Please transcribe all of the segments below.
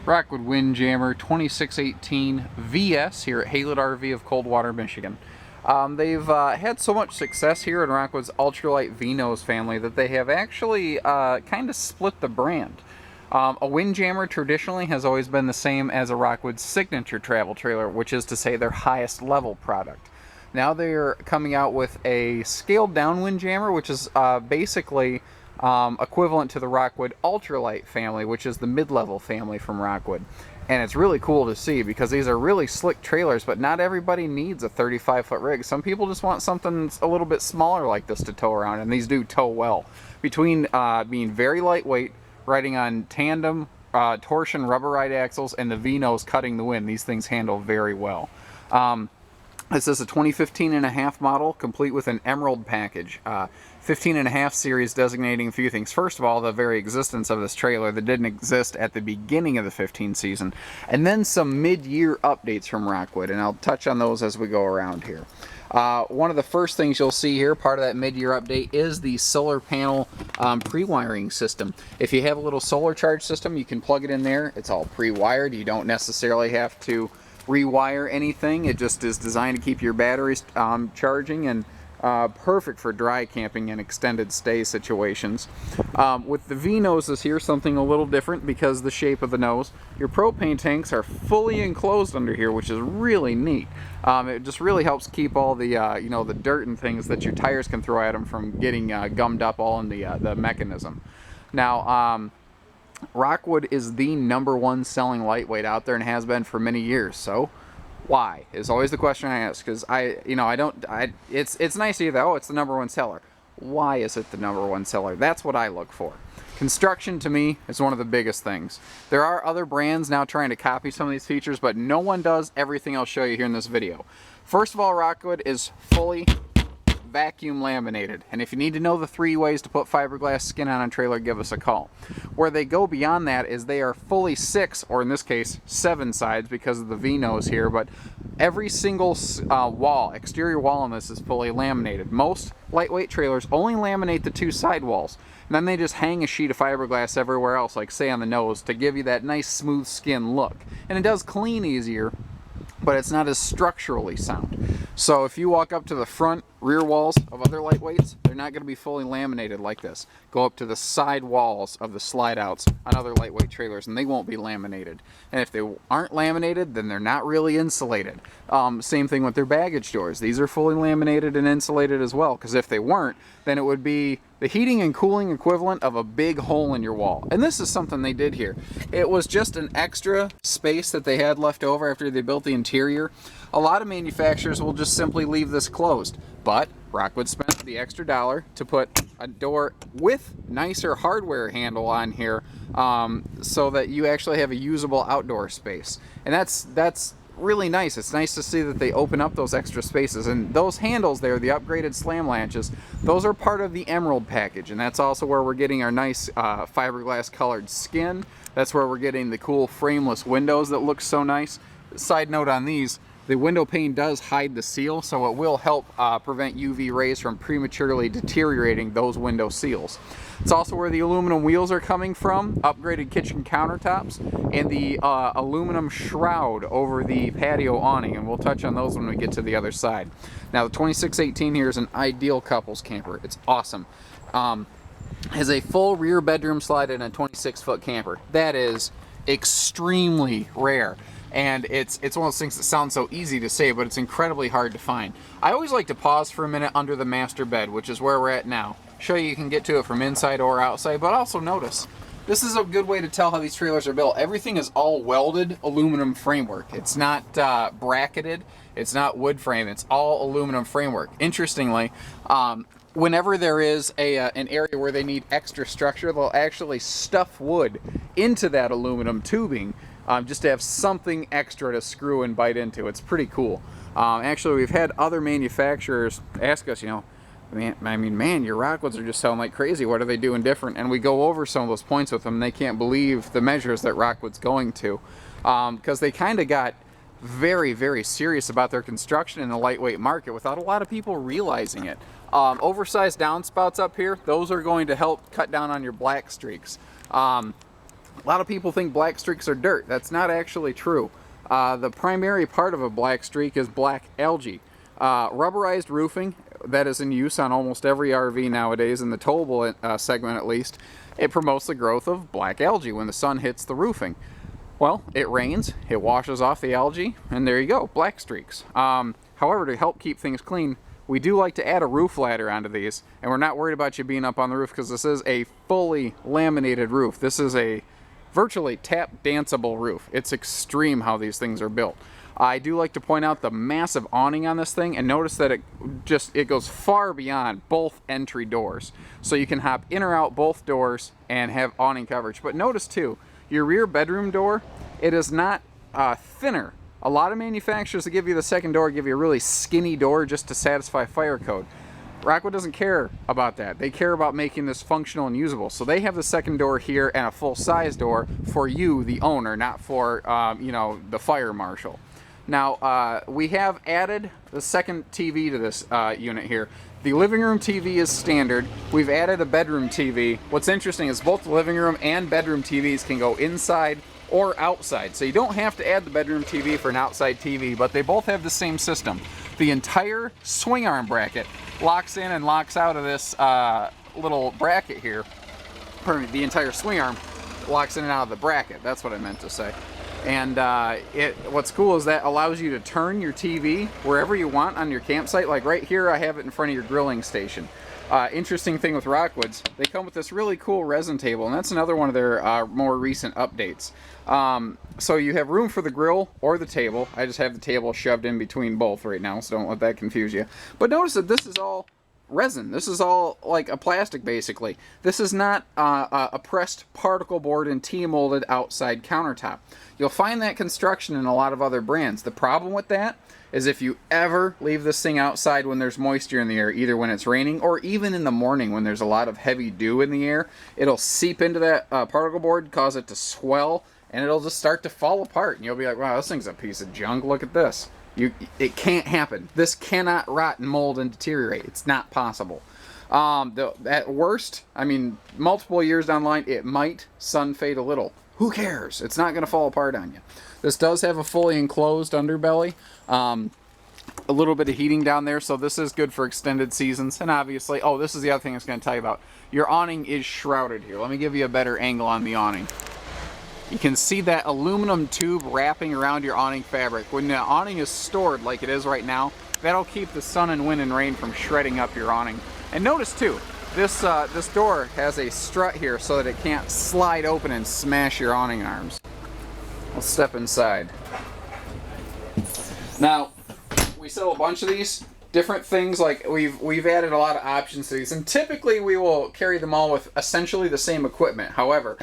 Rockwood Windjammer 2618 VS here at Haylett RV of Coldwater, Michigan. They've had so much success here in Rockwood's Ultralite V-Nose family that they have actually kind of split the brand. A Windjammer traditionally has always been the same as a Rockwood signature travel trailer, which is to say their highest level product. Now they're coming out with a scaled down Windjammer, which is basically equivalent to the Rockwood Ultralite family, which is the mid-level family from Rockwood. And it's really cool to see because these are really slick trailers, but not everybody needs a 35-foot rig. Some people just want something that's a little bit smaller like this to tow around, and these do tow well. Between being very lightweight, riding on tandem, torsion rubberite axles, and the V-nose cutting the wind, these things handle very well. This is a 2015 and a half model, complete with an Emerald package. 15 and a half series designating a few things. First of all, the very existence of this trailer that didn't exist at the beginning of the 15 season. And then some mid-year updates from Rockwood, and I'll touch on those as we go around here. One of the first things you'll see here, part of that mid-year update, is the solar panel pre-wiring system. If you have a little solar charge system, you can plug it in there. It's all pre-wired. You don't necessarily have to rewire anything. It just is designed to keep your batteries charging, and perfect for dry camping and extended stay situations. With the V-noses here, something a little different because of the shape of the nose. Your propane tanks are fully enclosed under here, which is really neat. It just really helps keep all the you know, the dirt and things that your tires can throw at them from getting gummed up all in the mechanism. Now, Rockwood is the #1 selling lightweight out there and has been for many years. So why is always the question I ask, because it's nice to hear that, oh, it's the #1 seller. Why is it the #1 seller? That's what I look for. Construction to me is one of the biggest things. There are other brands now trying to copy some of these features, but no one does everything I'll show you here in this video. First of all, Rockwood is fully vacuum laminated, and if you need to know the 3 ways to put fiberglass skin on a trailer, give us a call. Where they go beyond that is they are fully 6, or in this case 7 sides because of the V-nose here, but every single exterior wall on this is fully laminated. Most lightweight trailers only laminate the 2 side walls, and then they just hang a sheet of fiberglass everywhere else, like say on the nose, to give you that nice smooth skin look. And it does clean easier, but it's not as structurally sound. So if you walk up to the front rear walls of other lightweights, they're not going to be fully laminated like this. Go up to the side walls of the slide outs on other lightweight trailers and they won't be laminated. And if they aren't laminated, then they're not really insulated. Same thing with their baggage doors. These are fully laminated and insulated as well, because if they weren't, then it would be the heating and cooling equivalent of a big hole in your wall. And this is something they did here. It was just an extra space that they had left over after they built the interior. A lot of manufacturers will just simply leave this closed, but Rockwood spent the extra $1 to put a door with nicer hardware handle on here, so that you actually have a usable outdoor space. And that's really nice. It's nice to see that they open up those extra spaces, and those handles there, the upgraded slam latches, those are part of the Emerald package, and that's also where we're getting our nice fiberglass colored skin. That's where we're getting the cool frameless windows that look so nice. Side note on these, the window pane does hide the seal, so it will help prevent UV rays from prematurely deteriorating those window seals. It's also where the aluminum wheels are coming from, upgraded kitchen countertops, and the aluminum shroud over the patio awning, and we'll touch on those when we get to the other side. Now the 2618 here is an ideal couples camper. It's awesome. Has a full rear bedroom slide in a 26-foot camper. That is extremely rare. And it's one of those things that sounds so easy to say, but it's incredibly hard to find. I always like to pause for a minute under the master bed, which is where we're at now. Show you can get to it from inside or outside, but also notice, this is a good way to tell how these trailers are built. Everything is all welded aluminum framework. It's not bracketed, it's not wood frame, it's all aluminum framework. Interestingly, whenever there is an area where they need extra structure, they'll actually stuff wood into that aluminum tubing, just to have something extra to screw and bite into. It's pretty cool. Actually, we've had other manufacturers ask us, you know, man, your Rockwoods are just selling like crazy. What are they doing different? And we go over some of those points with them, and they can't believe the measures that Rockwood's going to, because they kind of got very, very serious about their construction in the lightweight market without a lot of people realizing it. Oversized downspouts up here, those are going to help cut down on your black streaks. A lot of people think black streaks are dirt. That's not actually true. The primary part of a black streak is black algae. Rubberized roofing that is in use on almost every RV nowadays, in the towable segment at least, it promotes the growth of black algae when the sun hits the roofing. Well, it rains, it washes off the algae, and there you go, black streaks. However, to help keep things clean, we do like to add a roof ladder onto these, and we're not worried about you being up on the roof because this is a fully laminated roof. This is a virtually tap danceable roof. It's extreme how these things are built. I do like to point out the massive awning on this thing, and notice that it goes far beyond both entry doors. So you can hop in or out both doors and have awning coverage. But notice too, your rear bedroom door, it is not thinner. A lot of manufacturers that give you the second door give you a really skinny door just to satisfy fire code. Rockwood doesn't care about that. They care about making this functional and usable. So they have the second door here and a full-size door for you, the owner, not for you know, the fire marshal. Now, we have added the second TV to this unit here. The living room TV is standard. We've added a bedroom TV. What's interesting is both the living room and bedroom TVs can go inside or outside. So you don't have to add the bedroom TV for an outside TV, but they both have the same system. The entire swing arm bracket locks in and locks out of this little bracket here. Pardon me, the entire swing arm locks in and out of the bracket. That's what I meant to say. And what's cool is that allows you to turn your TV wherever you want on your campsite. Like right here, I have it in front of your grilling station. Interesting thing with Rockwoods, they come with this really cool resin table, and that's another one of their more recent updates. So you have room for the grill or the table. I just have the table shoved in between both right now, so don't let that confuse you. But notice that this is all resin. This is all like a plastic, basically. This is not a pressed particle board and T-molded outside countertop. You'll find that construction in a lot of other brands. The problem with that is if you ever leave this thing outside when there's moisture in the air, either when it's raining or even in the morning when there's a lot of heavy dew in the air, it'll seep into that particle board, cause it to swell, and it'll just start to fall apart. And you'll be like, wow, this thing's a piece of junk. Look at this. It can't happen. This cannot rot and mold and deteriorate. It's not possible. At worst, I mean, multiple years down the line, it might sun fade a little. Who cares? It's not going to fall apart on you. This does have a fully enclosed underbelly. A little bit of heating down there, so this is good for extended seasons. And obviously, oh, this is the other thing I was going to tell you about. Your awning is shrouded here. Let me give you a better angle on the awning. You can see that aluminum tube wrapping around your awning fabric. When the awning is stored like it is right now, that'll keep the sun and wind and rain from shredding up your awning. And notice too, this door has a strut here so that it can't slide open and smash your awning arms. Let's step inside. Now, we sell a bunch of these different things. Like we've added a lot of options to these, and typically we will carry them all with essentially the same equipment. However,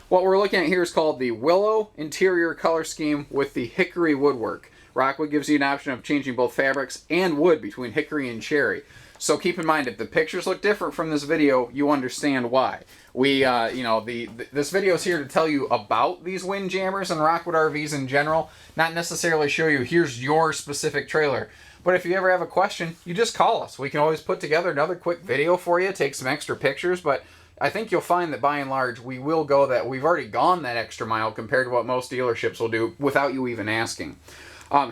what we're looking at here is called the Willow interior color scheme with the hickory woodwork. Rockwood gives you an option of changing both fabrics and wood between hickory and cherry. So keep in mind, if the pictures look different from this video, you understand why. We, you know, this video is here to tell you about these Windjammers and Rockwood RVs in general, not necessarily show you here's your specific trailer. But if you ever have a question, you just call us. We can always put together another quick video for you, take some extra pictures, but I think you'll find that by and large, we will go that we've already gone that extra mile compared to what most dealerships will do without you even asking.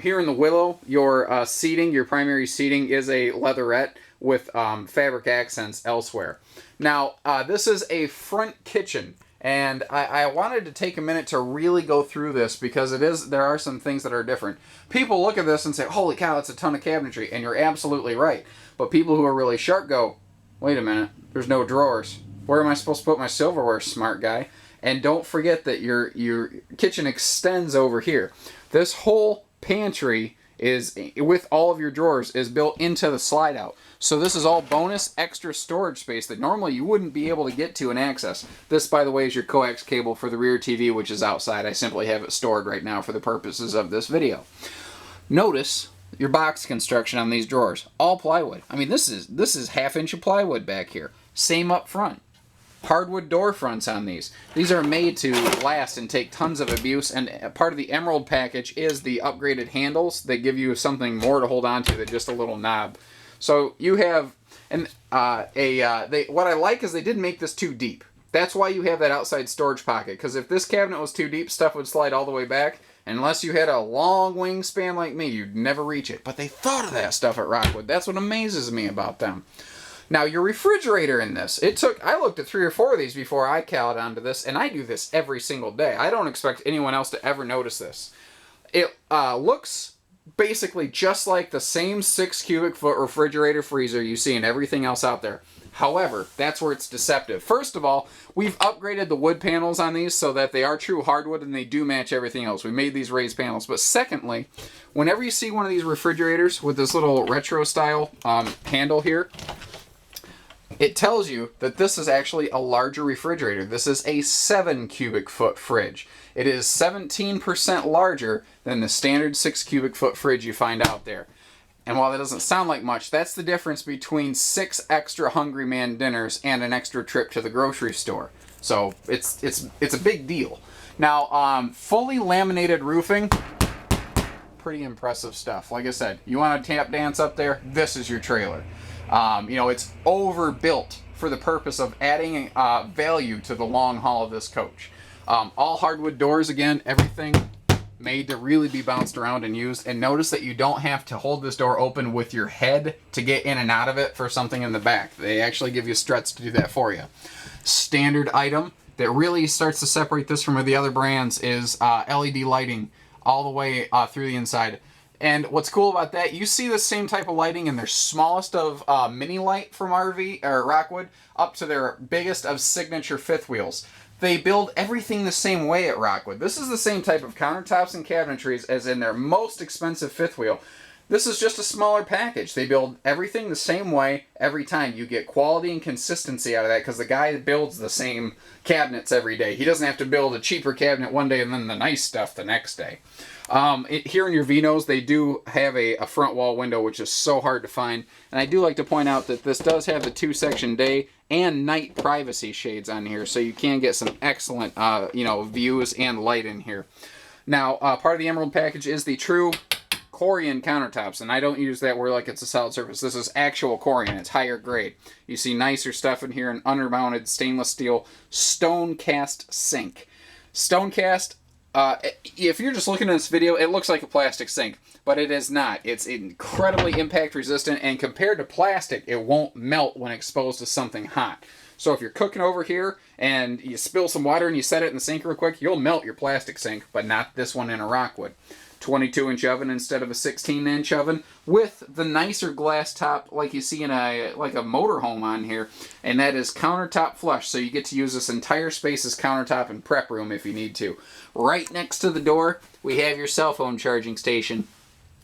Here in the Willow, your seating, your primary seating is a leatherette with fabric accents elsewhere. Now, this is a front kitchen, and I wanted to take a minute to really go through this because there are some things that are different. People look at this and say, holy cow, that's a ton of cabinetry, and you're absolutely right. But people who are really sharp go, wait a minute, there's no drawers. Where am I supposed to put my silverware, smart guy? And don't forget that your kitchen extends over here. This whole pantry is, with all of your drawers, is built into the slide out. So this is all bonus extra storage space that normally you wouldn't be able to get to and access. This, by the way, is your coax cable for the rear TV, which is outside. I simply have it stored right now for the purposes of this video. Notice your box construction on these drawers. All plywood. I mean, this is 1/2 inch of plywood back here. Same up front. Hardwood door fronts on these. These are made to last and take tons of abuse, and part of the Emerald package is the upgraded handles that give you something more to hold on to than just a little knob. So you have, and what I like is they didn't make this too deep. That's why you have that outside storage pocket, because if this cabinet was too deep, stuff would slide all the way back. Unless you had a long wingspan like me, you'd never reach it. But they thought of that stuff at Rockwood. That's what amazes me about them. Now, your refrigerator in this, I looked at 3 or 4 of these before I cowed onto this, and I do this every single day. I don't expect anyone else to ever notice this. It looks basically just like the same 6 cubic foot refrigerator freezer you see in everything else out there. However, that's where it's deceptive. First of all, we've upgraded the wood panels on these so that they are true hardwood and they do match everything else. We made these raised panels. But secondly, whenever you see one of these refrigerators with this little retro style handle here, it tells you that this is actually a larger refrigerator. This is a 7 cubic foot fridge. It is 17% larger than the standard 6 cubic foot fridge you find out there. And while that doesn't sound like much, that's the difference between 6 extra Hungry Man dinners and an extra trip to the grocery store. So it's a big deal. Now, fully laminated roofing, pretty impressive stuff. Like I said, you want to tap dance up there, this is your trailer. It's overbuilt for the purpose of adding value to the long haul of this coach. All hardwood doors, again, everything made to really be bounced around and used. And notice that you don't have to hold this door open with your head to get in and out of it for something in the back. They actually give you struts to do that for you. Standard item that really starts to separate this from the other brands is LED lighting all the way through the inside. And what's cool about that, you see the same type of lighting in their smallest of mini light from RV or Rockwood up to their biggest of signature fifth wheels. They build everything the same way at Rockwood. This is the same type of countertops and cabinetries as in their most expensive fifth wheel. This is just a smaller package. They build everything the same way every time. You get quality and consistency out of that because the guy builds the same cabinets every day. He doesn't have to build a cheaper cabinet one day and then the nice stuff the next day. Here in your Vinos, they do have a front wall window, which is so hard to find. And I do like to point out that this does have the 2-section day and night privacy shades on here, so you can get some excellent, views and light in here. Now, part of the Emerald package is the true Corian countertops, and I don't use that word like it's a solid surface. This is actual Corian. It's higher grade. You see nicer stuff in here, an undermounted stainless steel stone cast sink. Stone cast, if you're just looking at this video, it looks like a plastic sink, but it is not. It's incredibly impact resistant, and compared to plastic, it won't melt when exposed to something hot. So if you're cooking over here and you spill some water and you set it in the sink real quick, you'll melt your plastic sink, but not this one in a Rockwood. 22-inch oven instead of a 16-inch oven with the nicer glass top like you see in a motorhome on here, and that is countertop flush, so you get to use this entire space as countertop and prep room if you need to. Right next to the door, we have your cell phone charging station.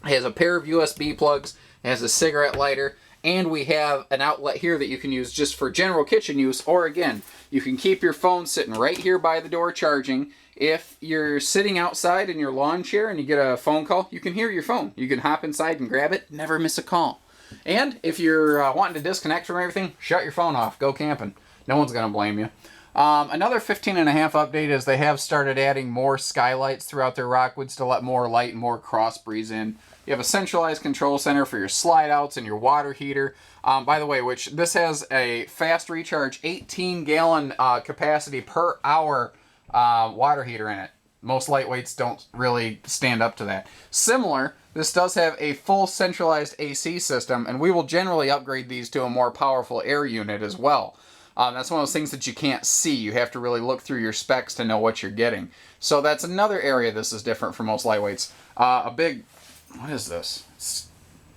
It has a pair of USB plugs, it has a cigarette lighter, and we have an outlet here that you can use just for general kitchen use, or again, you can keep your phone sitting right here by the door charging. If you're sitting outside in your lawn chair and you get a phone call, you can hear your phone. You can hop inside and grab it, never miss a call. And if you're wanting to disconnect from everything, shut your phone off, go camping. No one's going to blame you. Another 15.5 update is they have started adding more skylights throughout their Rockwoods to let more light and more cross breeze in. You have a centralized control center for your slide outs and your water heater. By the way, which this has a fast recharge 18-gallon capacity per hour water heater in it. Most lightweights don't really stand up to that. Similar, this does have a full centralized AC system, and we will generally upgrade these to a more powerful air unit as well. That's one of those things that you can't see. You have to really look through your specs to know what you're getting. So that's another area this is different from most lightweights. A big, what is this? It's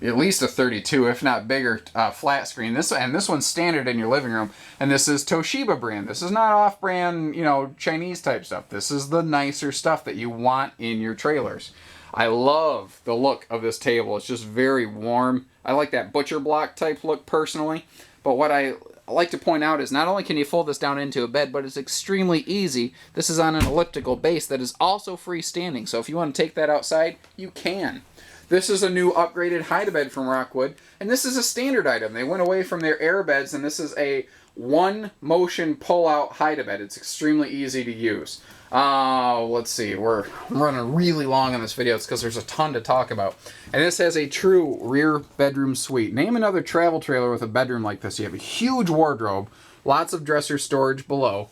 at least a 32, if not bigger, flat screen. This one's standard in your living room, and this is Toshiba brand. This is not off-brand, Chinese type stuff. This is the nicer stuff that you want in your trailers. I love the look of this table. It's just very warm. I like that butcher block type look personally, but what I like to point out is not only can you fold this down into a bed, but it's extremely easy. This is on an elliptical base that is also freestanding, so if you want to take that outside, you can. This is a new upgraded hide-a-bed from Rockwood, and this is a standard item. They went away from their air beds, and this is a one-motion pull-out hide-a-bed. It's extremely easy to use. Let's see, we're running really long on this video. It's because there's a ton to talk about. And this has a true rear bedroom suite. Name another travel trailer with a bedroom like this. You have a huge wardrobe, Lots of dresser storage below.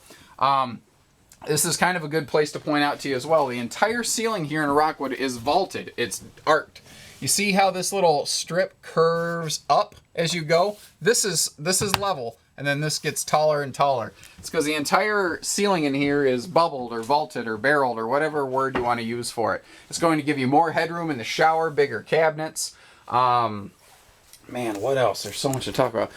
This is kind of a good place to point out to you as well. The entire ceiling here in Rockwood is vaulted. It's arced. You see how this little strip curves up as you go? This is level, and then this gets taller and taller. It's because the entire ceiling in here is bubbled or vaulted or barreled or whatever word you want to use for it. It's going to give you more headroom in the shower, bigger cabinets. Man, what else? There's so much to talk about.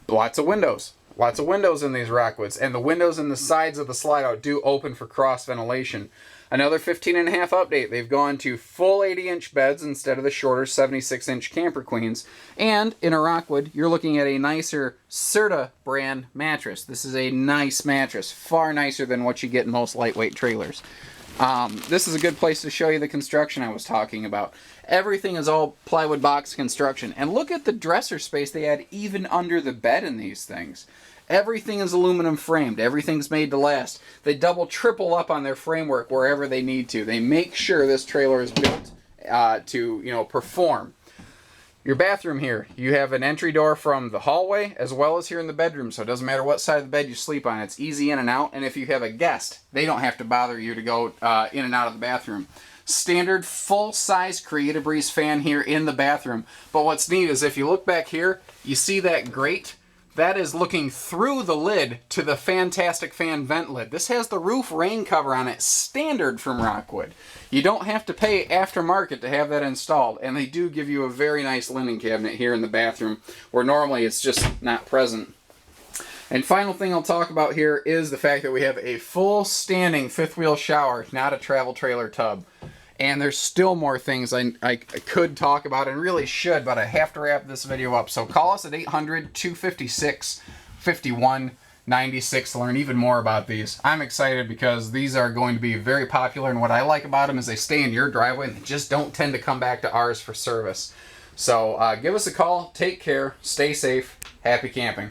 Lots of windows. Lots of windows in these Rockwoods, and the windows in the sides of the slide out do open for cross ventilation. Another 15.5 update. They've gone to full 80-inch beds instead of the shorter 76-inch Camper Queens. And in a Rockwood, you're looking at a nicer Serta brand mattress. This is a nice mattress, far nicer than what you get in most lightweight trailers. This is a good place to show you the construction I was talking about. Everything is all plywood box construction. And look at the dresser space they had even under the bed in these things. Everything is aluminum framed. Everything's made to last. They double, triple up on their framework wherever they need to. They make sure this trailer is built to, perform. Your bathroom here, you have an entry door from the hallway as well as here in the bedroom, so it doesn't matter what side of the bed you sleep on. It's easy in and out, and if you have a guest, they don't have to bother you to go in and out of the bathroom. Standard full-size Creative Breeze fan here in the bathroom. But what's neat is if you look back here, you see that grate? That is looking through the lid to the Fantastic Fan vent lid. This has the roof rain cover on it, standard from Rockwood. You don't have to pay aftermarket to have that installed, and they do give you a very nice linen cabinet here in the bathroom, where normally it's just not present. And final thing I'll talk about here is the fact that we have a full standing fifth wheel shower, not a travel trailer tub. And there's still more things I could talk about and really should, but I have to wrap this video up. So call us at 800-256-5196 to learn even more about these. I'm excited because these are going to be very popular, and what I like about them is they stay in your driveway and they just don't tend to come back to ours for service. So give us a call, take care, stay safe, happy camping.